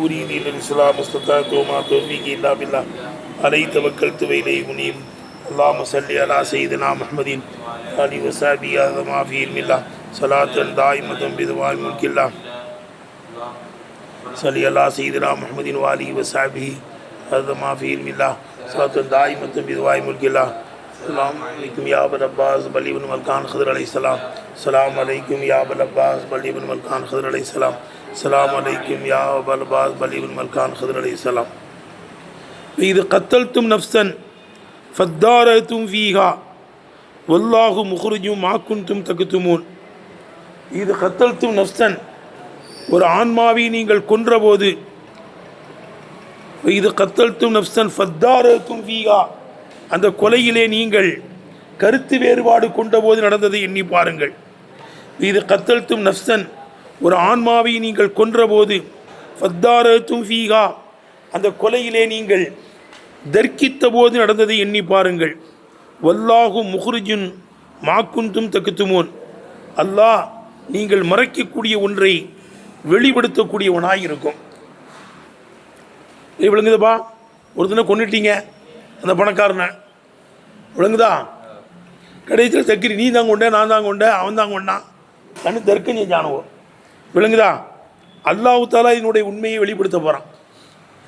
أريد إلا الإسلام استطعت وما توفيقي إلا بالله عليه توكلت وإليه منيب. اللهم صل على سيدنا محمد وآله وصحبه هذا ما في علم الله صلاة دائمة بدوام ملك الله. صل على سيدنا محمد وآله وصحبه هذا ما في علم الله صلاة دائمة بدوام ملك الله. السلام عليكم يا أبا العباس بلي بن ملكان خضر عليه السلام. السلام عليكم يا أبا العباس بلي بن ملكان خضر عليه السلام. السلام عليكم يا أبا العباس بلي بن ملكان خضر عليه السلام. وإذا قتلتم نفسا فادارأتم فيها والله مخرج ما كنتم تكتمون. இது கத்தல்தும் நஃப்சன், ஒரு ஆன்மாவை நீங்கள் கொன்றபோது, இது கத்தல்தும் நஃப்சன் ஃபத்தாரத்தும் ஃபீஹா, அந்த கொலையிலே நீங்கள் கருத்து வேறுபாடு கொண்டபோது நடந்ததை எண்ணி பாருங்கள். இது கத்தல்தும் நஃப்சன், ஒரு ஆன்மாவை நீங்கள் கொன்றபோது, ஃபத்தாரத்தும் ஃபீஹா, அந்த கொலையிலே நீங்கள் தர்க்கித்த போது நடந்ததை எண்ணி பாருங்கள். வல்லாஹு முஹ்ரிஜுன் மாக்குந்தும் தக்குத்துமோன், அல்லாஹ் நீங்கள் மறைக்கக்கூடிய ஒன்றை வெளிப்படுத்தக்கூடியவனாக இருக்கும். விளங்குதுப்பா? ஒருத்தனை கொண்டுட்டீங்க, அந்த பணக்காரனை, விளங்குதா? கடைசியில் தக்கிரி நீ தான் கொண்ட, நான் தான் கொண்ட, அவன் தான் கொண்டான், தனி தர்க்கஞ்ச ஜானவோ, விளங்குதா? அல்லாஹு தாலா இதனுடைய உண்மையை வெளிப்படுத்த போகிறான்.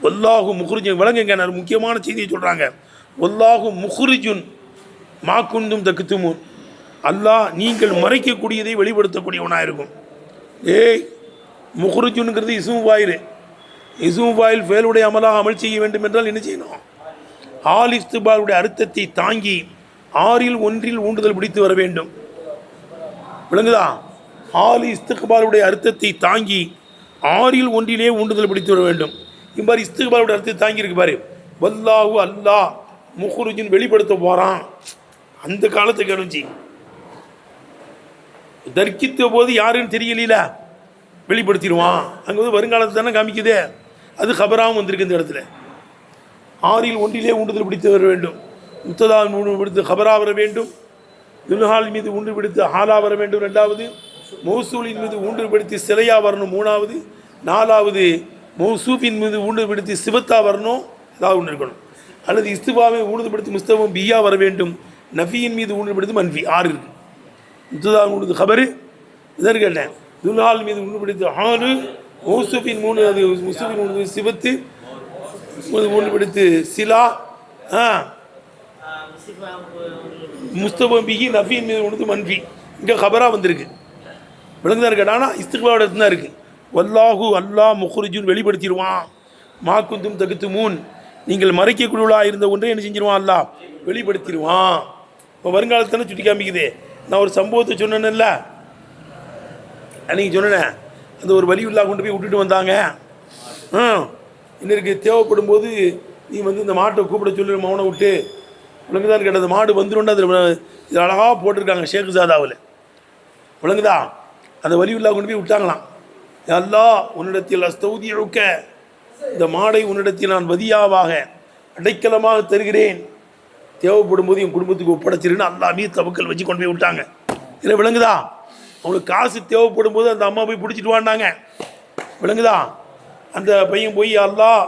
வல்லாஹு முஹ்ரிஜுன், விளங்குங்க, நான் முக்கியமான செய்தியை சொல்கிறாங்க. வல்லாஹு முஹ்ரிஜுன் மாக்குந்தும் தக்குத்துமோன், அல்லாஹ் நீங்கள் மறைக்கக்கூடியதை வெளிப்படுத்தக்கூடியவனாக இருக்கும். முஹ்ரிஜுன்ங்கிறது இஸ்மு ஃபாயில். இஸ்மு ஃபாயில் ஃபேலுடைய அமலாக அமல் செய்ய வேண்டும் என்றால் என்ன செய்யணும்? ஆல் இஸ்திக்பாலுடைய அர்த்தத்தை தாங்கி ஆறில் ஒன்றில் ஊண்டுதல் பிடித்து வர வேண்டும். விளங்குதா? ஆல் இஸ்திக்பாலுடைய அர்த்தத்தை தாங்கி ஆறில் ஒன்றிலே ஊண்டுதல் பிடித்து வர வேண்டும். இவ்வாறு இஸ்திக்பாலுடைய அர்த்தத்தை தாங்கி இருக்கு பாரு. வல்லாஹு அல்லாஹ் முஹ்ரிஜுன் வெளிப்படுத்த போகிறான். அந்த காலத்துக்கு அனுப்பிச்சு தர்க்கித்த போது யாருன்னு தெரியல, வெளிப்படுத்திடுவான். அங்கே வந்து வருங்காலத்தை தானே காமிக்குது. அது ஹபராகவும் வந்திருக்கு. இந்த இடத்துல ஆறில் ஒன்றிலே ஊண்டுதல் பிடித்து வர வேண்டும். முத்ததா பிடித்து ஹபரா வர வேண்டும். துல்ஹால் மீது ஊன்று பிடித்து ஹாலா வர வேண்டும். ரெண்டாவது மௌசூலின் மீது ஊன்று பிடித்து சிலையா வரணும். மூணாவது, நாலாவது மௌசூஃபின் மீது ஊன்று பிடித்து சிவத்தா வரணும். ஏதாவது ஒன்று இருக்கணும். அல்லது இஸ்திபாவை ஊன்று பிடித்து முஸ்தபம் பியா வர வேண்டும். நஃபியின் மீது ஊன்று பிடித்து மன்ஃபி. 6 இருக்கு. முத்ததா ஊன்று ஹபரு இதற்கு கேட்டேன். துல்ஹால் மீது ஊன்று பிடித்து ஹாலு, மௌசூஃபின் 3, அது முஸ்தபின் ஊன்று சிவத்து ஊன்று பிடித்து சிலா, முஸ்தபம் பிஹி, நஃபியின் மீது ஊன்று மன்ஃபி. இங்கே ஹபரா வந்திருக்கு. விளங்குதான் கேட்டால் ஆனால் இஸ்திக்பாலோட தான் இருக்குது. வல்லாஹு அல்லாஹ் முஹ்ரிஜுன் வெளிப்படுத்திடுவான். மாக்குந்தும் தகுத்துமூன், நீங்கள் மறைக்கக்கூடியவளாக இருந்த ஒன்றை என்ன செஞ்சிருவான்? அல்லாஹ் வெளிப்படுத்திடுவான். இப்போ வருங்காலத்தானே சுட்டி காமிக்குது. நான் ஒரு சம்பவத்தை சொன்னேன்ல அன்றைக்கி, சொன்னேன். அந்த ஒரு வலியுல்லா கொண்டு போய் விட்டுட்டு வந்தாங்க. இன்னைக்கு தேவைப்படும் போது நீ வந்து இந்த மாட்டை கூப்பிட சொல்லி மௌனை விட்டு, விளங்குதான் கேட்ட, அந்த மாடு வந்துடும். அதில் இது அழகாக போட்டிருக்காங்க ஷேக் ஜாதாவில், விளங்குதா? அந்த வலியுல்லா கொண்டு போய் விட்டாங்களாம். அல்லாஹ் உன்னிடத்தில் அஸ்தௌதியுக்க, இந்த மாடை உன்னிடத்தில் நான் வதியாவாக அடைக்கலமாக தருகிறேன், தேவைப்படும் போது என் குடும்பத்துக்கு ஒப்படைச்சிருன்னு அல்லாஹ் மீது தவக்கல் வச்சு கொண்டு போய் விட்டாங்க. இதில் விளங்குதா? அவங்களுக்கு காசு தேவைப்படும் போது அந்த அம்மா போய் பிடிச்சிட்டு வாண்டாங்க. விளங்குதா? அந்த பையன் போய், அல்லாஹ்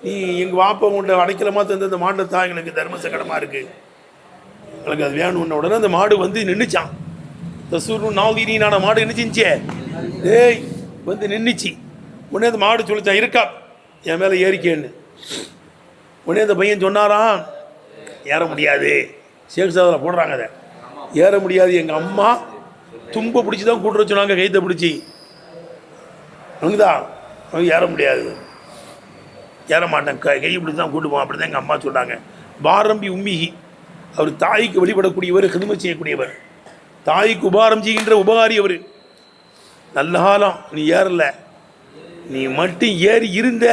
நீ எங்கள் வாப்பா உண்ட அடைக்கலமாக தந்த அந்த மாட்டை தான் எங்களுக்கு தர்ம சங்கடமாக இருக்குது, எங்களுக்கு அது வேணும்ன உடனே அந்த மாடு வந்து நின்றுச்சான். தசூர் நாவீனான மாடு என்ன செஞ்சே, ஏய் வந்து நின்றுச்சு. உடனே அந்த மாடு சொல்லிச்சான், இருக்கா என் மேலே ஏறிக்கேன்னு. உடனே அந்த பையன் சொன்னாராம், ஏற முடியாது. ஷேக் சாதில் போடுறாங்க, அதை ஏற முடியாது, எங்கள் அம்மா தும்ப பிடிச்சி தான் கூட்டுற சொன்னாங்க, கைத்தை பிடிச்சி. அங்கதான் அவங்க ஏற முடியாது, ஏற மாட்டேன், கையை பிடிச்சி தான் கூட்டுப்போம், அப்படி தான் எங்கள் அம்மா சொன்னாங்க. பாரம்பி உம்மிகி, அவர் தாய்க்கு வழிபடக்கூடியவர், ஹிதுமத் செய்யக்கூடியவர், தாய்க்கு உபாரம் செய்கின்ற உபகாரி அவர். நல்ல காலம் நீ ஏறல, நீ மட்டும் ஏறி இருந்த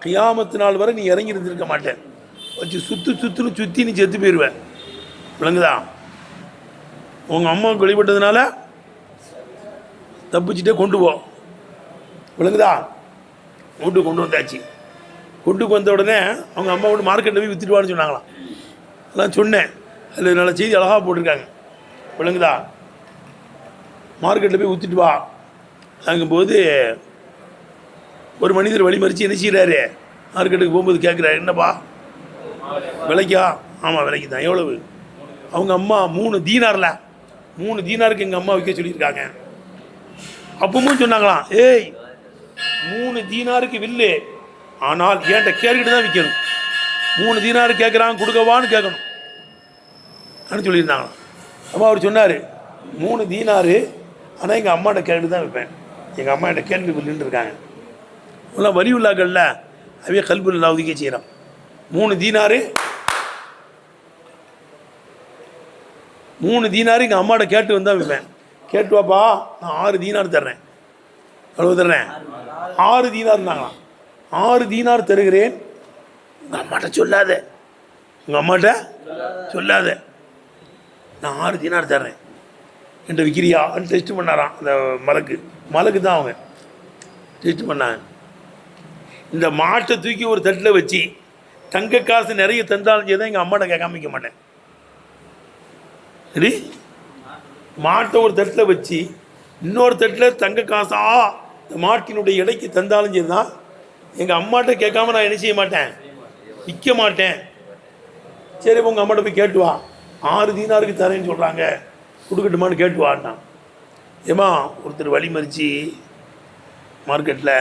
கியாமத்து நாள் வரை நீ இறங்கி இருந்திருக்க மாட்டேன். வச்சு சுற்றுன்னு சுற்றி நீ செத்து போயிடுவேன். விளங்குதா? உங்கள் அம்மாவுக்கு வழிபட்டதுனால தப்பிச்சுட்டே கொண்டு போ. விளங்குதா? வீட்டுக்கு கொண்டு வந்தாச்சு. வீட்டுக்கு வந்த உடனே அவங்க அம்மா கூட மார்க்கெட்டில் போய் விற்றுட்டுவான்னு சொன்னாங்களாம். நான் சொன்னேன், அதில் நல்ல செய்தி அழகாக போட்டிருக்காங்க. விளங்குதா? மார்க்கெட்டில் போய் விற்றுட்டு வா. அங்கும்போது ஒரு மனிதர் வழிமறித்து என்ன செய்கிறாரு, மார்க்கெட்டுக்கு போகும்போது கேட்குறாரு, என்னப்பா விலைக்கா? ஆமாம் விலைக்கு தான். எவ்வளவு? அவங்க அம்மா 3 தீனாரில் 3 தீனாருக்கு எங்கள் அம்மா விற்க சொல்லியிருக்காங்க. அப்பவும் சொன்னாங்களாம், ஏய் 3 தீனாருக்கு வில்லு, ஆனால் என்கிட்ட கேட்டுக்கிட்டு தான் விற்கணும். 3 தீனாரு கேட்குறான், கொடுக்கவான்னு கேட்கணும் அப்படின்னு சொல்லியிருந்தாங்களாம். அம்மா அவர் சொன்னார், 3 தீனாரு, ஆனால் எங்கள் அம்மாட்ட கேட்டு தான் வைப்பேன். எங்கள் அம்மா என்கிட்ட கேட்டு வில்லுன்னு இருக்காங்க. அதெல்லாம் வரி உள்ளாக்கள்ல அவைய கல்புல்லா ஒதுக்க செய்கிறான். 3 தீனாரு 3 தீனாரு எங்கள் அம்மாட்ட கேட்டு வந்தால் வைப்பேன். கேட்டுவாப்பா, நான் 6 தீனார் தர்றேன். எவ்வளவு தர்றேன்? 6 தீனார்னாங்களாம். 6 தீனார் தருகிறேன், உங்கள் அம்மாட்ட சொல்லாத, உங்கள் அம்மாட்ட சொல்லாத, நான் 6 தீனார் தர்றேன் என்கிட்ட விற்கிறியான்னு டெஸ்ட் பண்ணாராம். அந்த மலக்கு தான் அவங்க டெஸ்ட் பண்ணாங்க. இந்த மாட்டை தூக்கி ஒரு தட்டில் வச்சு தங்க காசு நிறைய தந்தாலும் செய்தான் எங்கள் அம்மாட்ட கேட்காம மாட்டேன். சரி, மாட்டை ஒரு தட்டில் வச்சு இன்னொரு தட்டில் தங்க காசா இந்த மாட்டினுடைய எடைக்கு தந்தாலும் சரி தான் எங்கள் அம்மாட்ட கேட்காம நான் என்ன செய்ய மாட்டேன், விற்க மாட்டேன். சரி, உங்கள் அம்மாட்ட போய் கேட்டுவா, 6 தீனாருக்கு தரேன்னு சொல்கிறாங்க, கொடுக்கட்டுமான்னு கேட்டுவான்னான். ஏமா ஒருத்தர் வழி மறித்து மார்க்கெட்டில்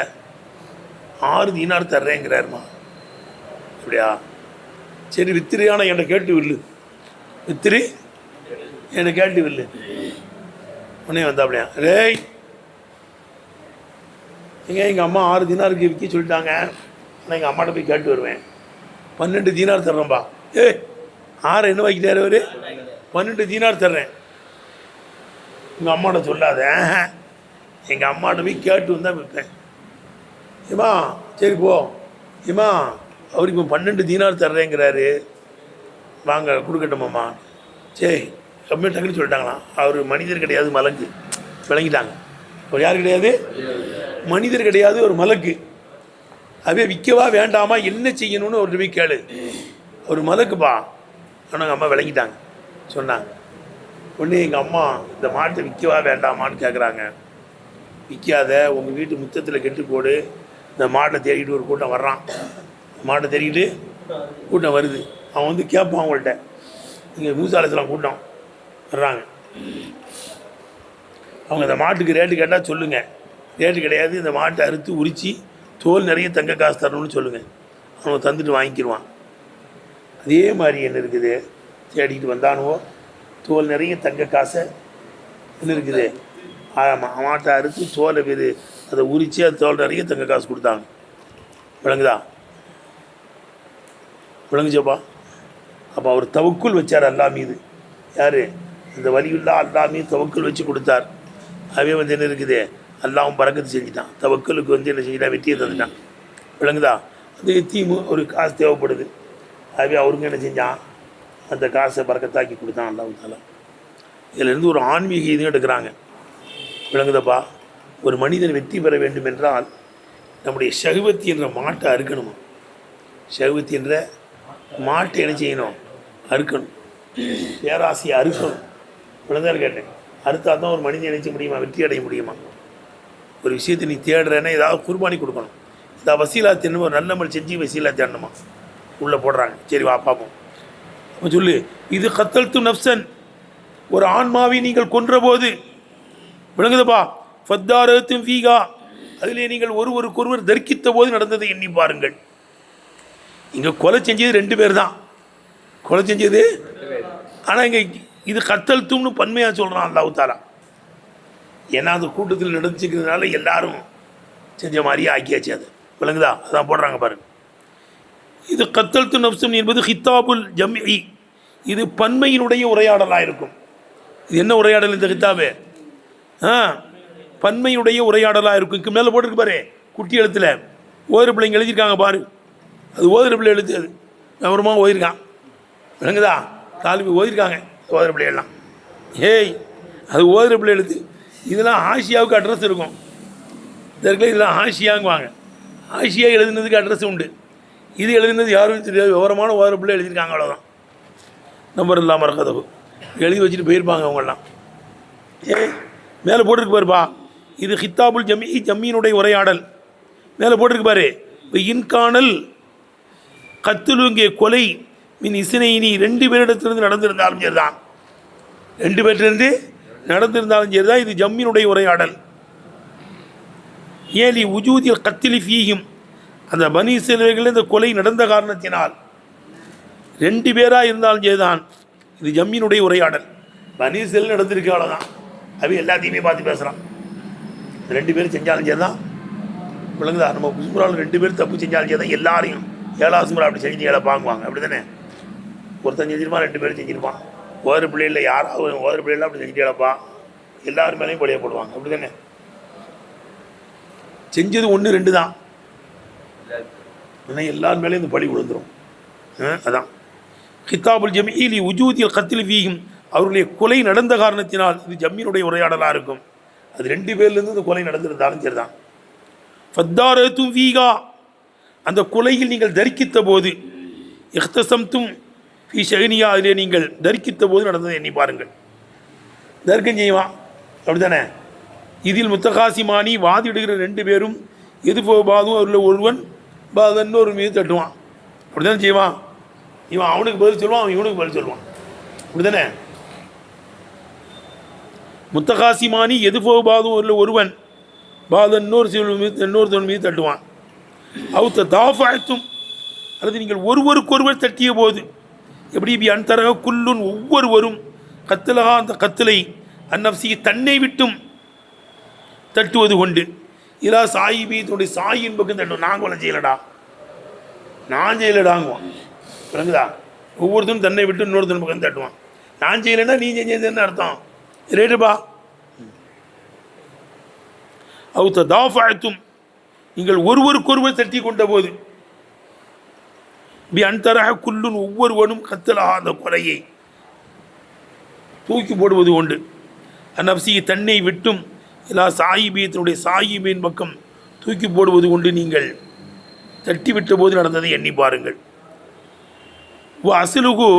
6 தீனார் தர்றேங்கிறாருமா. அப்படியா? சரி வித்திரியான என்னை கேட்டு வில்லு, வித்திரி என்னை கேட்டு வில்லு. உடனே வந்தா அப்படியா, ரேய் எங்கள் அம்மா 6 தீனாருக்கு விற்க சொல்லிட்டாங்க, நான் எங்கள் அம்மாட்ட போய் கேட்டு வருவேன். 12 தீனார் தர்றேன்பா. 6 என்ன வைக்கிட்டாரு அவர்? 12 தீனார் தர்றேன், உங்கள் அம்மாட்ட சொல்லாத. எங்கள் அம்மாட்ட போய் கேட்டு வந்தால் விற்பேன். ஏமா சரி போ, ஏமா அவருக்கு இப்போ 12 தீனார் தர்றேங்கிறாரு, வாங்க கொடுக்கட்டுமாம்மா. சரி கம்மி டக்குன்னு சொல்லிட்டாங்களாம். அவர் மனிதர் கிடையாது, மலக்கு. விளங்கிட்டாங்க. அவர் யார் கிடையாது, மனிதர் கிடையாது, ஒரு மலக்கு. அதே விற்கவா வேண்டாமா, என்ன செய்யணும்னு ஒரு போய் கேளு, ஒரு மலக்குப்பா. ஆனால் அம்மா விளங்கிட்டாங்க, சொன்னாங்க. ஒன்று எங்கள் அம்மா இந்த மாட்டை விற்கவா வேண்டாமான்னு கேட்குறாங்க. விற்காத, உங்கள் வீட்டு முத்தத்தில் கெட்டு போடு. இந்த மாட்டை தேடிக்கிட்டு ஒரு கூட்டம் வர்றான், மாட்டை தேடிக்கிட்டு கூட்டம் வருது. அவன் வந்து கேட்பான் அவங்கள்ட்ட, இங்கே மூசாலத்தில் கூட்டம் வர்றாங்க, அவங்க இந்த மாட்டுக்கு ரேட்டு கேட்டால் சொல்லுங்கள். ரேட்டு கிடையாது, இந்த மாட்டை அறுத்து உரித்து தோல் நிறைய தங்க காசு தரணும்னு சொல்லுங்கள். அவன் தந்துட்டு வாங்கிக்கிடுவான். அதே மாதிரி என்ன இருக்குது, தேடிக்கிட்டு வந்தானுவோ தோல் நிறைய தங்க காசை என்ன இருக்குது, மாட்டை அறுத்து தோலை பேர் அதை உரித்து அது தோல் நிறைய தங்க காசு கொடுத்தாங்க. விளங்குதா? விளங்குச்சப்பா? அப்போ அவர் தவக்குள் வச்சார் அல்லா மீது. யார்? இந்த வலியுல்லா அல்லா மீது தவக்குள் வச்சு கொடுத்தார். அவே வந்து என்ன இருக்குது, அல்லாவும் பறக்கத்து செஞ்சுட்டான். தவக்கலுக்கு வந்து என்ன செஞ்சுட்டான், வெற்றியை தந்துட்டான். விளங்குதா? அது தீமு ஒரு காசு தேவைப்படுது. அவே அவருங்க என்ன செஞ்சான், அந்த காசை பறக்கத்தாக்கி கொடுத்தான் அல்லாஹ் தஆலா. இதிலேருந்து ஒரு ஆன்மீக இதுவும் எடுக்கிறாங்க. விளங்குதப்பா? ஒரு மனிதன் வெற்றி பெற வேண்டும் என்றால் நம்முடைய ஷஹ்வத் என்ற மாட்டை அறுக்கணுமா. ஷஹ்வத் என்ற மாட்டை என்ன செய்யணும், அறுக்கணும். பேராசையை அறுக்கணும். விளந்தாரு கேட்டேன், அறுத்தா தான் ஒரு மனிதன் நினைச்ச முடியுமா, வெற்றி அடைய முடியுமா? ஒரு விஷயத்தை நீ தேடுறேன்னா ஏதாவது குர்பானி கொடுக்கணும். இந்த வசீலா தேடணும், ஒரு நல்ல மாதிரி செஞ்சு வசீலா தேடணுமா உள்ளே போடுறாங்க. சரி வா பார்ப்போம். அப்போ சொல்லு, இது கத்தல்து நஃப்சன், ஒரு ஆன்மாவை நீங்கள் கொன்ற போது, விளங்குதுப்பா, ஃபத்தாரத்தும் ஃபீகா, அதிலே நீங்கள் ஒருவருக்கொருவர் தர்க்கித்த போது நடந்ததை எண்ணி பாருங்கள். இங்கே கொலை செஞ்சது 2 பேர் தான் கொலை செஞ்சது. ஆனால் இங்கே இது கத்தல்தும்னு பன்மையாக சொல்கிறான் அல்லாஹ் தஆலா. ஏன்னா அந்த கூட்டத்தில் நடந்துச்சுக்கிறதுனால எல்லாரும் செஞ்ச மாதிரியே ஆக்கியாச்சு. அது விளங்குதா? அதான் போடுறாங்க பாருங்கள். இது கத்தல்து நஃப்சும் என்பது ஹித்தாபுல் ஜம்இ, இது பன்மையினுடைய உரையாடலாக இருக்கும். இது என்ன உரையாடல் இந்த ஹித்தாபு? பன்மையுடைய உரையாடலாக இருக்கும். இதுக்கு மேலே போட்டிருக்கு பாரு, குட்டி எழுத்தில் ஓதுற பிள்ளைங்க எழுதியிருக்காங்க பாரு. அது ஓதுற பிள்ளை எழுத்து, அது கவனமாக ஓதிருக்கான். விளங்குதா? தாலிபி ஓதிருக்காங்க ஓதுற பிள்ளைகள்லாம். ஏய் அது ஓதுற பிள்ளை எழுத்து. இதெல்லாம் ஆசியாவுக்கு அட்ரஸ் இருக்கும். இதற்குள்ள இதெல்லாம் ஆசியாங்குவாங்க. ஆசியா எழுதுனதுக்கு அட்ரஸ் உண்டு. இது எழுதுனது யாரும் தெரியாது, விவரமான ஓதுற பிள்ளை எழுதியிருக்காங்க, அவ்வளோதான். நம்பர் இல்லாமல் கதவு எழுதி வச்சுட்டு போயிருப்பாங்க அவங்கெல்லாம். மேலே போட்டிருக்கு பாருப்பா, இது ஹித்தாபுல் ஜம்மி, ஜம்மியினுடைய உரையாடல். மேலே போட்டிருக்கு பாரு, இன்கானல் கத்துலுங்கே கொலை மின் இசைனி 2 பேரிடத்திலிருந்து நடந்திருந்தாலும் சரிதான், 2 பேர்ட்டிலிருந்து நடந்திருந்தாலும் சரிதான். இது ஜம்மினுடைய உரையாடல். ஏலி உஜூதில் கத்திலி ஃபீஹிம், அந்த பனி இஸ்ரவேலர்கள் இந்த கொலை நடந்த காரணத்தினால் 2 பேராக இருந்தாலும் சரிதான். இது ஜம்மினுடைய உரையாடல். பனி இஸ்ரவேல் நடந்திருக்கு, அவ்வளோதான். அவன் எல்லாத்தையுமே பார்த்து பேசுகிறான். 2 பேரும் செஞ்சாலும் சரிதான். விளங்குதா? நம்ம குஸ்முராவில் 2 பேர் தப்பு செஞ்சாலும் சரிதான். எல்லாரையும் 7ஆவது சுமரா அப்படி செஞ்சு வாங்குவாங்க. அப்படி தானே? ஒருத்தன் செஞ்சிருப்பான், 2 பேரும் செஞ்சிருப்பான். ஓதர பிள்ளைகளில் யாராவது ஓதர பிள்ளைலாம் அப்படி செஞ்சு இழப்பான். எல்லாரும் மேலேயும் பழிய போடுவாங்க. அப்படி தானே? செஞ்சது 1 2 தான், ஆனால் எல்லார் மேலேயும் இந்த பழி விழுந்துடும். அதான் கித்தாபுல் ஜமீலி உஜூதில் கத்தில் வீகும், அவர்களுடைய கொலை நடந்த காரணத்தினால் இது ஜம்மினுடைய உரையாடலாக இருக்கும். அது 2 பேர்லேருந்து இந்த கொலை நடந்திருந்தாலும் சரிதான். ஃபத்தாரத்தும் வீகா, அந்த கொலையில் நீங்கள் தரிக்கித்த போது, இஹ்தசம்தும் ஃபி ஷஹனியா, அதிலே நீங்கள் தரிக்கித்த போது நடந்ததை எண்ணி பாருங்கள். தர்க்கம் செய்வான், அப்படி தானே? இதில் முத்தகாசிமானி, வாதிடுகிற 2 பேரும் எது பாதும் அவரில் ஒருவன் இன்னொரு மீது தட்டுவான். அப்படி தானே செய்வான். இவன் அவனுக்கு பதில் சொல்லுவான், அவன் இவனுக்கு பதில் சொல்லுவான். அப்படி தானே? முத்தகாசிமானி எது பாதும் அவரில் ஒருவன் இன்னொருத்தவன் மீது தட்டுவான். அவுத்த தாஃபாத்தும், அல்லது நீங்கள் ஒருவருக்கொருவர் தட்டிய போது, எப்படி அன்தரக குல்லுன், ஒவ்வொருவரும் கத்தலகா, அந்த கத்தலை அந்நப்சிக்கு தன்னை விட்டும் தட்டுவது கொண்டு, இல்லா சாயிபி தன்னுடைய சாயின் பக்கம் தட்டும். நான் கொலை செய்யலடா, நான் செய்யலடாங்குவான். விளங்குதா? ஒவ்வொருத்தரும் தன்னை விட்டு இன்னொருத்தன் பக்கம் தட்டுவான். நான் செய்யலைன்னா நீ செஞ்சதுன்னு அர்த்தம். ரேட்டுப்பா. அவுத்த தாஃபாத்தும், நீங்கள் ஒருவருக்கொருவர் தட்டி கொண்ட போது, அன்தரக குல்லுன், ஒவ்வொருவனும் கத்தலா, அந்த கொலையை தூக்கி போடுவது கொண்டு, அந்நப்சியை தன்னை விட்டும், எல்லா சாயிபியத்தினுடைய சாயிபியின் பக்கம் தூக்கி போடுவது கொண்டு நீங்கள் தட்டி விட்ட போது நடந்ததை எண்ணி பாருங்கள். அசலுகு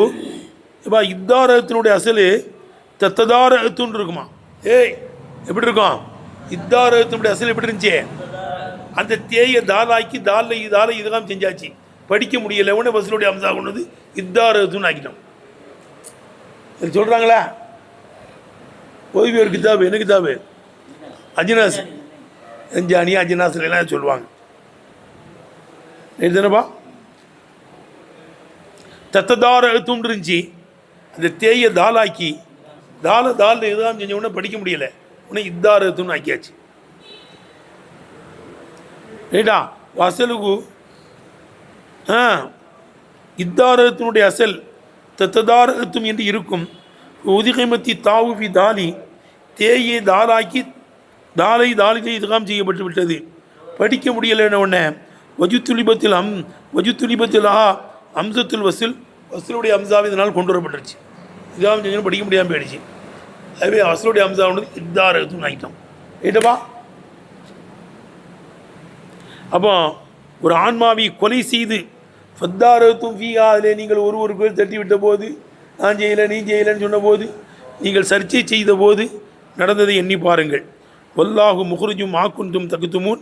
இப்போ இத்தாரகத்தினுடைய அசலு தத்ததாரகத்துன்னு இருக்குமா? எப்படி இருக்கும்? இத்தாரகத்தினுடைய அசல் எப்படி இருந்துச்சு? அந்த தேயை தாலாக்கி தாலை இதுதான் செஞ்சாச்சு. படிக்க முடியல, உடனே பஸ்ஸுடைய அம்சா கொண்டது இத்தாரகத்துன்னு ஆக்கிட்டோம். சொல்கிறாங்களா? ஓய்வு ஒரு கிதாபு, என்ன கிதாபு? அஜினாஸ், அஞ்சானி அஜினாஸ்ல எல்லாம் சொல்லுவாங்க. தானப்பா? தத்ததார எழுத்தும் இருந்துச்சு. அந்த தேயை தாலாக்கி தால் இதுதான் செஞ்ச உடனே படிக்க முடியல, உடனே இத்தார எழுத்தும்னு ஆக்கியாச்சு. ரைட்டா? அசலுக்கு இத்தாரத்தினுடைய அசல் தத்ததாரத்தும் என்று இருக்கும். உதிகைமத்தி தாவுஃபி தாலி, தேயை தாலாக்கி தாலிலே இதுகாம் செய்யப்பட்டு விட்டது, படிக்க முடியலைன்னு உடனே வஜுத்துலிபத்தில் அம்சத்துல் வசூலுடைய அம்சாவை இதனால் கொண்டு வரப்பட்டுருச்சு. இதுகாம் செஞ்சு படிக்க முடியாமல் போயிடுச்சு. அதுவே வசூலுடைய அம்சா வந்து இத்தாரத்தும் ஆகிட்டோம். ரைட்டப்பா? அப்போ ஒரு ஆன்மாவை கொலை செய்து ஃபத்தாரத்தும் ஃபீஹா, அதிலே நீங்கள் ஒருவருக்கு தட்டி விட்ட போது, நான் செய்யலை நீ செய்யலைன்னு சொன்ன போது, நீங்கள் சர்ச்சை செய்த போது நடந்ததை எண்ணி பாருங்கள். வல்லாஹு முஹ்ரிஜும் மாக்குந்தும் தகுத்துமூன்,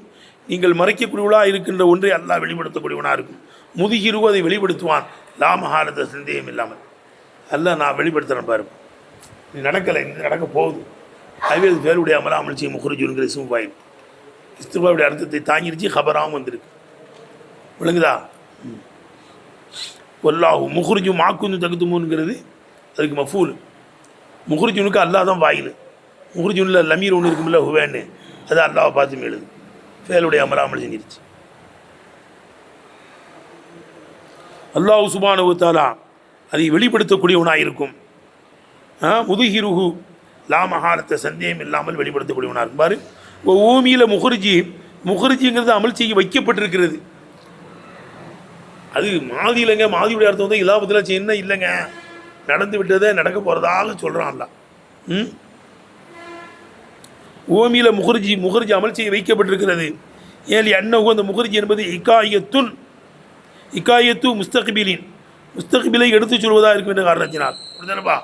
நீங்கள் மறைக்கக்கூடியவளாக இருக்கின்ற ஒன்றை அல்லாஹ் வெளிப்படுத்தக்கூடியவனாக இருக்கும். முதுகிரு அதை வெளிப்படுத்துவான், லாமஹாரத சந்தேகம் இல்லாமல். அல்லாஹ் நான் வெளிப்படுத்துகிறேன் பாரு, நீ நடக்கலை, நீ நடக்க போகுது. அதுவே அது பேருடைய அமலாமல் செய்யும் முஹ்ரிஜுங்கிற இஸ்முபாயின் இஸ்திஃபாவுடைய அர்த்தத்தை தாங்கிருச்சு, ஹபராகவும் வந்திருக்கு. விளங்குதா? வல்லாஹு முஹ்ரிஜும் மாக்குந்து தகுத்துமூன்ங்கிறது அதுக்கு மஃபூல். முஹ்ரிஜுனுக்கு அல்லாஹ் தான் வாயில். முஹ்ரிஜுனில் லமீர் ஒன்று இருக்குமில்ல, ஹுவேன்னு, அது அல்லாவை பார்த்து மேலுது. ஃபேலுடைய அமலாமல் செஞ்சிருச்சு. அல்லாஹ் சுப்ஹானஹு வ தஆலா அதை வெளிப்படுத்தக்கூடியவனாக இருக்கும். முதுஹிருஹு லா மஹாரத்த, சந்தேகம் இல்லாமல் வெளிப்படுத்தக்கூடியவனாக இருக்கும். பாரு, ஓமியில் முஹ்ரிஜிங்கிறது அமல் செய்ய வைக்கப்பட்டிருக்கிறது. அது மாதி இல்லைங்க. மாதியுடைய அர்த்தம் வந்து இலாபத்தில் செய்யணும் இல்லைங்க, நடந்து விட்டதை நடக்க போகிறதாக சொல்கிறான்ல. ஓமியில் முஹ்ரிஜி அமல் செய்ய வைக்கப்பட்டிருக்கிறது. ஏன் அன்னஹு, அந்த முஹ்ரிஜி என்பது இக்காயத்து முஸ்தக்பிலை எடுத்து சொல்வதாக இருக்கும் என்ற காரணத்தினால். அப்படிதானப்பா?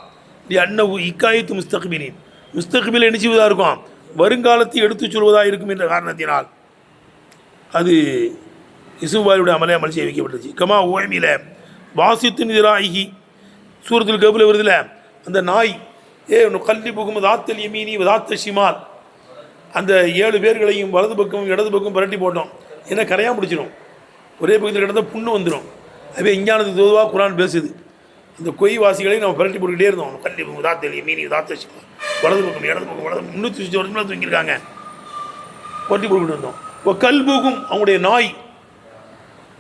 அன்னஹு இக்காயத்து முஸ்தக்பிலை என்ன செய்வதாக இருக்கும்? வருங்காலத்தை எடுத்து சொல்வதாக இருக்கும் என்ற காரணத்தினால். அது இசுபாரியுடைய அமல் செய்ய வைக்கப்பட்டுச்சு. கமா ஓய்மியில் வாசித்தின் இராகி சூரத்தில் கபில் வருதுல, அந்த நாய் கல்வி புகும் தாத்தல் யமீனி தாத்த ஷிமால், அந்த 7 பேர்களையும் வலது பக்கம் இடது பக்கம் புரட்டி போட்டோம். ஏன்னா கரையாக பிடிச்சிடும், ஒரே பக்கத்தில் கிடந்தால் புண்ணு வந்துடும். அதுவே இஞ்ஞானத்துக்கு தோதுவாக குரான் பேசுது. அந்த கொய்வாசிகளையும் நம்ம புரட்டி போட்டுக்கிட்டே இருந்தோம். கல்வி புகும் தாத்தல் யமீனி தாத்த ஷிமால், வலது பக்கம் இடது பக்கம் வலது 320 வருஷம் தூங்கியிருக்காங்க, புரட்டி போட்டுக்கிட்டு இருந்தோம். இப்போ கல்புகும் அவங்களுடைய நாய்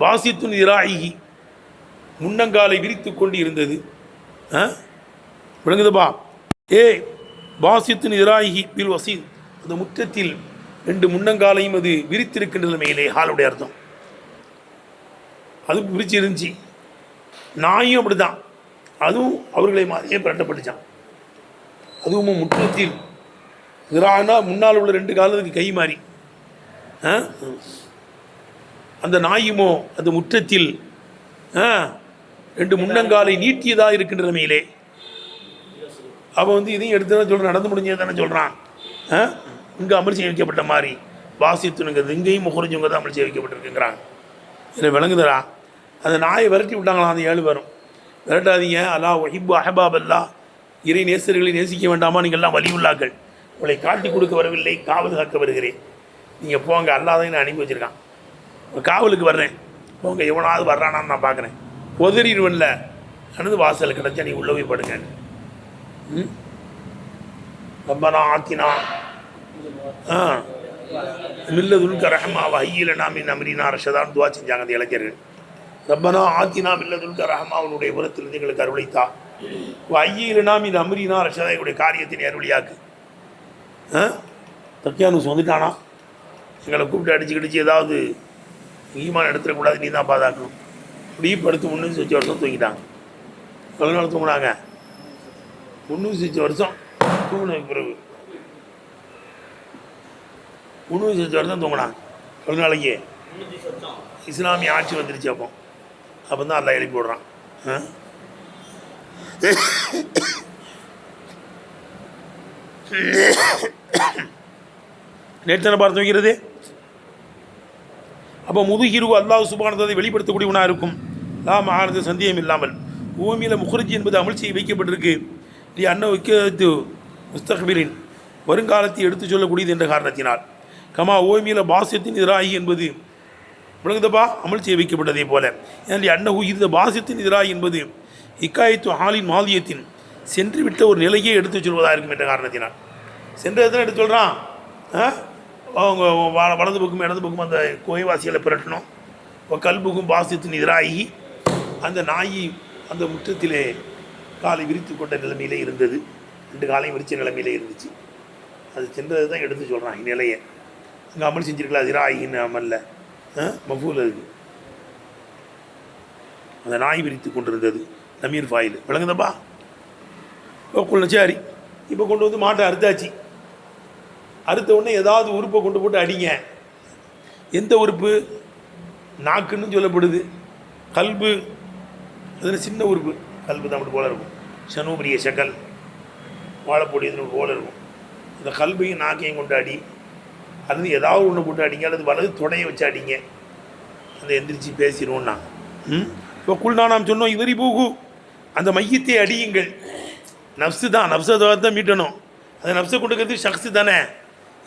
வாசித்துன் இராகி முன்னங்காலை விரித்து கொண்டு இருந்தது. விளங்குதுப்பா? வாசித்தின் இராகி பில் வசீத், அந்த முற்றத்தில் 2 முன்னங்காலையும் அது விரித்திருக்கின்ற நிலைமையிலே, ஹாலுடைய அர்த்தம் அது விரிச்சு இருந்துச்சு. நாயும் அப்படிதான், அதுவும் அவர்களை மாதிரியே பிரட்டப்பட்டுச்சான். அதுவும் முற்றத்தில் இரானா முன்னால் உள்ள 2 காலத்துக்கு கை மாறி, அந்த நாயுமோ அந்த முற்றத்தில் 2 முன்னங்காலை நீட்டியதாக இருக்கின்ற நிலைமையிலே. அவன் இதையும் எடுத்து தான் சொல்கிறான், நடந்து முடிஞ்சது தானே சொல்கிறான். இங்கே அமல் செய்ய வைக்கப்பட்ட மாதிரி வாசித்துனுங்கிறது இங்கேயும் முகரிஞ்சவங்க தான் அமல் செய்ய வைக்கப்பட்டிருக்குங்கிறாங்க. இதில் விளங்குதரா? அந்த நாயை விரட்டி விட்டாங்களாம் அந்த 7 பேரும். விரட்டாதீங்க, அல்லா ஒஹிப்பு அஹபாப் அல்லா, இறை நேசர்களை நேசிக்க வேண்டாமா, நீங்கள்லாம் வலியுள்ளாக்கள், உங்களை காட்டி கொடுக்க வரவில்லை, காவல் காக்க வருகிறேன், நீங்கள் போங்க, அல்லாதான் நான் அனுப்பி வச்சுருக்கான், காவலுக்கு வர்றேன், போங்க, எவனாவது வர்றானான்னு நான் பார்க்குறேன், உதறிடுவன்ல நடந்து வாசல் கிடச்சா நீ உள்ள போய் படுங்க. ரப்பனா ஆத்தினா மில்லதுல்க ரஹ்மாவ ஹய்யிலனா மின் அம்ரினா ரஷதான்னு துவா செஞ்சாங்க அந்த இளைஞர்கள். ரப்பனா ஆத்தினா மில்லதுல்க ரஹ்மாவனுடைய புறத்திலிருந்து எங்களுக்கு அருளைத்தா, ஹய்யிலனா மின் அம்ரினா ரஷதா, எங்களுடைய காரியத்தினை அருளியாக்கு. தக்கியானூஸ் வந்துட்டானா, எங்களை கூப்பிட்டு அடிச்சு கிடிச்சு ஏதாவது ஈமான் எடுத்துடக்கூடாது, நீ தான் பாதுகாக்கணும். இப்படி படுத்து 320 வருஷம் தூங்கிட்டாங்க. எவ்வளோ நாள் தூங்கினாங்க? 320 வருஷம் தூங்கினதுக்கு பிறகு 320 வருஷம் தூங்கினாங்க. எவ்வளோ நாளைக்கு? இஸ்லாமிய ஆட்சி வந்துருச்சு. அப்போ தான் எல்லாம் எழுப்பி விடுறான். நேற்று பார்த்து வைக்கிறது. அப்போ முதுகிரு அல்லாஹ் சுப்ஹானஹு வெளிப்படுத்தக்கூடியவனாக இருக்கும். நாம் ஆனது சந்தேகம் இல்லாமல் பூமியில் முகர்ஜி என்பது அமல் செய்ய வைக்கப்பட்டிருக்கு. நீ அன்ன வைக்கிறது முஸ்தக்பிரின், வருங்காலத்தை எடுத்து சொல்லக்கூடியது என்ற காரணத்தினால். கமா ஓமியில் பாசியத்தின் எதிராகி என்பது விளங்குதப்பா அமல் செய்ய வைக்கப்பட்டதே போல. ஏன்னா அன்னஹு இந்த பாசியத்தின் எதிராகி என்பது இக்காயத்து ஹாலின் மாலியத்தின் சென்று விட்ட ஒரு நிலையே எடுத்து சொல்வதாக இருக்கும் என்ற காரணத்தினால். சென்ற இடத்துல எடுத்து சொல்கிறான், அவங்க வலது பக்கம் இடது பக்கம் அந்த கோயவாசிகளை பிரட்டணும். கல்புக்கும் பாசியத்தின் எதிராகி, அந்த நாயி அந்த முற்றத்திலே காலை விரித்து கொண்ட நிலைமையிலே இருந்தது. 2 காலையும் விரித்த நிலைமையிலே இருந்துச்சு. அது சென்றது தான் எடுத்து சொல்கிறான் இந்நிலையை. அங்கே அமல் செஞ்சுருக்கலாம், அது இராயின்னு அமல்ல மஃபூல். அதுக்கு அந்த நாய் விரித்து கொண்டிருந்தது நமீர் ஃபாயில். விளங்குதப்பா? சரி, இப்போ கொண்டு வந்து மாட்டை அறுத்தாச்சு. அறுத்த உடனே ஏதாவது உறுப்பை கொண்டு போட்டு அடிங்க. எந்த உறுப்பு? நாக்குன்னு சொல்லப்படுது. கல்பு அதில் சின்ன உறுப்பு, கல்பு தான் அப்படி போல இருக்கும். சனூபரிய சக்கல் வாழைப்பொடியது போல இருக்கும். இந்த கல்பையும் நாக்கையும் கொண்டு அடி, அல்லது ஏதாவது ஒன்று போட்டு அடிங்க, அல்லது வலது தொடையை வச்சு அடிங்க. அந்த எந்திரிச்சு பேசிடுவோம் நாங்கள். இப்போ குள்னா நாம் சொன்னோம், இவரி பூகு, அந்த மையத்தை அடியுங்கள். நப்ஸு தான், நப்ஸை தான் மீட்டணும். அந்த நப்ஸை கொடுக்கறது ஷக்ஸு தானே,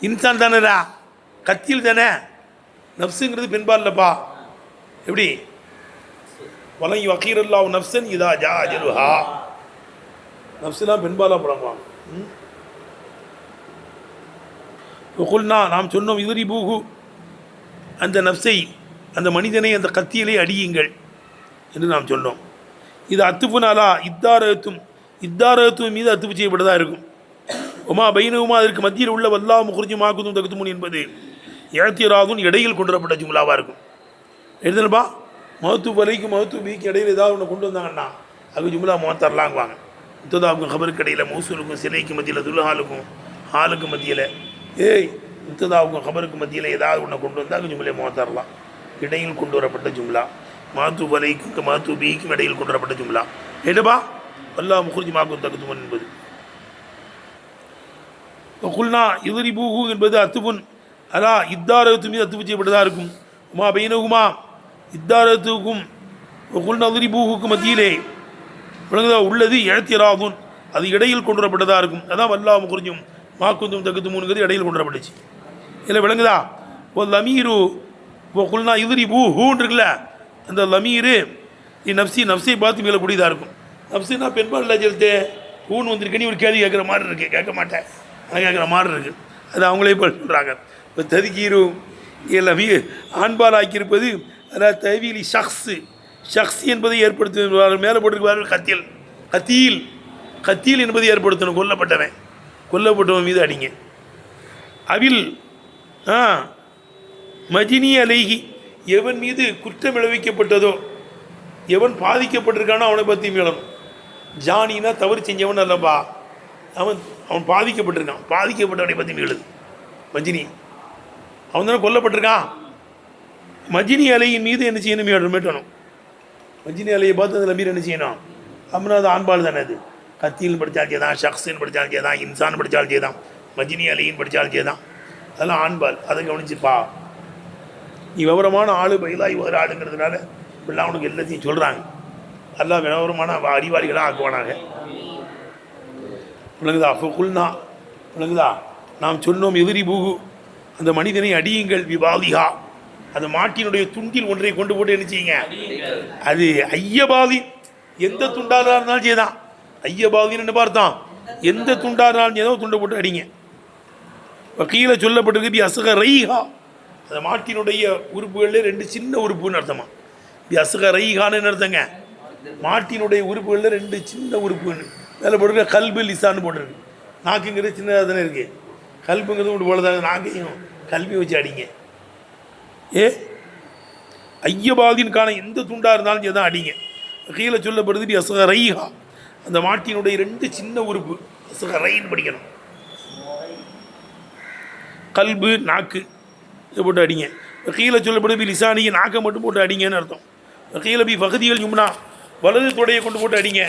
இன்சான் தானேடா, கத்தியில் தானே. நப்ஸுங்கிறது பெண்பால் இல்லைப்பா. எப்படி? வலை வக்கீரல்லாஹு நப்சன் இதா ஜா அஜலுஹா, நப்ஸுலாம் பெண்பாலாக புடங்குவாங்க. குல்னா நாம் சொன்னோம், இவரி பூகு, அந்த நப்சை, அந்த மனிதனை அந்த கத்தியிலே அடியுங்கள் என்று நாம் சொன்னோம். இது அத்துப்புனாலா இத்தாரத்தும் மீது அத்துப்பு செய்யப்பட்டதாக இருக்கும். உமா பைனவுமா, அதற்கு மத்தியில் உள்ள வல்லா முகர்ஜி மாக்குதும் தகுத்துமுன் என்பது ஏத்திராதும் இடையில் கொண்டு வரப்பட்ட ஜும்லாவாக இருக்கும். எழுதுனப்பா, மகத்து வரைக்கும் மகத்து பிக்கு இடையில் ஏதாவது ஒன்று கொண்டு வந்தாங்கன்னா அது ஜும்லா முகத்தரலாங்குவாங்க. முத்ததாவுக்கும் ஹபருக்கு இடையில், மௌசூலுக்கும் சிலைக்கு மத்தியில், துல்ஹாலுக்கும் ஹாலுக்கு மத்தியில், முத்ததாவுக்கும் ஹபருக்கு மத்தியில் ஏதாவது ஒன்று கொண்டு வந்தால் அது ஜும்லே முகத்தரலாம். இடையில் கொண்டு வரப்பட்ட ஜும்லா. மாத்து வலைக்கும் மாத்து பிக்கும் இடையில் கொண்டு வரப்பட்ட ஜும்லா. ஏடுபா வல்லா முகர்ஜி மாக்கும் தகுத்துமுன் என்பது. குல்னா இவரி பூஹு என்பது அத்துபுன், அலா இத்தாரத்து மீது அத்துப்பு செய்யப்பட்டதாக இருக்கும். உமா பைனகுமா இத்தாரத்துக்கும் குல் நதுரிபூஹுக்கு மத்தியிலே விளங்குதா உள்ளது இழத்திராதுன், அது இடையில் கொண்டு வரப்பட்டதாக இருக்கும். அதான் வல்லாம குறிஞ்சும் மாக்குந்தும் தகுத்துமுங்கிறது இடையில் கொண்டு வரப்பட்டுச்சு. இல்லை விளங்குதா? ஓ லமீரு ஓ குல்னா இதுரி பூ ஹூன் இருக்குல்ல, அந்த லமீரு நப்சி நப்சை பார்த்து மீளக்கூடியதாக இருக்கும். நப்சுனா பெண்பாலில் செலுத்து ஹூன் வந்திருக்கேன்னு ஒரு கேள்வி கேட்குற மாதிரி இருக்குது, கேட்க மாட்டேன் ஆனால் கேட்குற மாதிரி இருக்குது. அது அவங்களே இப்போ சொல்கிறாங்க. இப்போ ததுக்கீரு எல்லாமே ஆண்பால் ஆக்கியிருப்பது அதாவது தவிலி ஷக்ஸ் என்பதை ஏற்படுத்த மேலே போட்டிருக்கிறார்கள். கத்தீல் என்பதை ஏற்படுத்தணும், கொல்லப்பட்டவன் மீது அடிங்க. அவில் மஜினி அலைகி, எவன் மீது குற்றம் விளைவிக்கப்பட்டதோ, எவன் பாதிக்கப்பட்டிருக்கானோ அவனை பற்றி மீளணும். ஜானினா தவறு செஞ்சவன் அல்லப்பா, அவன் பாதிக்கப்பட்டிருக்கான், பாதிக்கப்பட்டவனை பற்றி மீளுது மஜினி. அவன் தானே கொல்லப்பட்டிருக்கான். மஜினி அலையின் மீது என்ன செய்யணும்? மீட்டணும். மஜினி அலையை பார்த்து அதில் மீறி என்ன செய்யணும்? அப்படின்னா அது ஆண்பால் தானே. அது கத்தியில் படித்தால் செய்தான், ஷக்ஸின் படித்தால் செய்தான், இன்சான் படித்தால் செய்தான், மஜினி அலையின் படித்தால் செய்தான், அதெல்லாம் ஆண்பால். அதை கவனிச்சுப்பா. நீ விவரமான ஆளு பயிலாகி ஒரு ஆளுங்கிறதுனால இப்படிலாம் அவனுக்கு எல்லாத்தையும் சொல்கிறாங்க. எல்லாம் விவரமான அறிவாளிகளாக ஆக்குவானாங்க. விளங்குதா? ஃபுல்னா விளங்குதா? நாம் சொன்னோம் எதிரி பூகு, அந்த மனிதனை அடியுங்கள். விவாதிகா, அந்த மாட்டினுடைய துண்டில் ஒன்றை கொண்டு போட்டு என்ன செய்யுங்க? அது ஐயபாதி, எந்த துண்டாக இருந்தாலும் செய்தான். ஐயபாதின்னு என்ன பார்த்தோம்? எந்த துண்டாக இருந்தாலும் ஏதோ துண்டை போட்டு அடிங்க. கீழே சொல்லப்பட்டிருக்கு பி அசுக ரைஹா, அந்த மாட்டினுடைய உறுப்புகளில் 2 சின்ன உறுப்புன்னு அர்த்தமா. பி அசுக ரைஹான்னு அர்த்தங்க. மாட்டினுடைய உறுப்புகளில் 2 சின்ன உறுப்புன்னு மேலே போட்டிருக்க. கல்பு லிசான்னு போட்டிருக்கு. நாக்குங்கிறது சின்னதாக தானே இருக்குது. கல்புங்கிறது ஒன்று போலதாங்க. நாக்கையும் கல்வியை வச்சு அடிங்க. ஐயபாதின்கான எந்த துண்டாக இருந்தாலும் எதான் அடிங்க. கீழே சொல்லப்படுது பி அசுக ரைஹா, அந்த மாட்டினுடைய 2 சின்ன உறுப்பு அசுக ரைன்னு படிக்கணும். கல்பு நாக்கு இதை போட்டு அடிங்க. கீழே சொல்லப்படுது பி லிசானியை நாக்கை மட்டும் போட்டு அடிங்கன்னு அர்த்தம். கீழே பி பகுதிகள் யும்னா, வலது தொடையை கொண்டு போட்டு அடிங்க.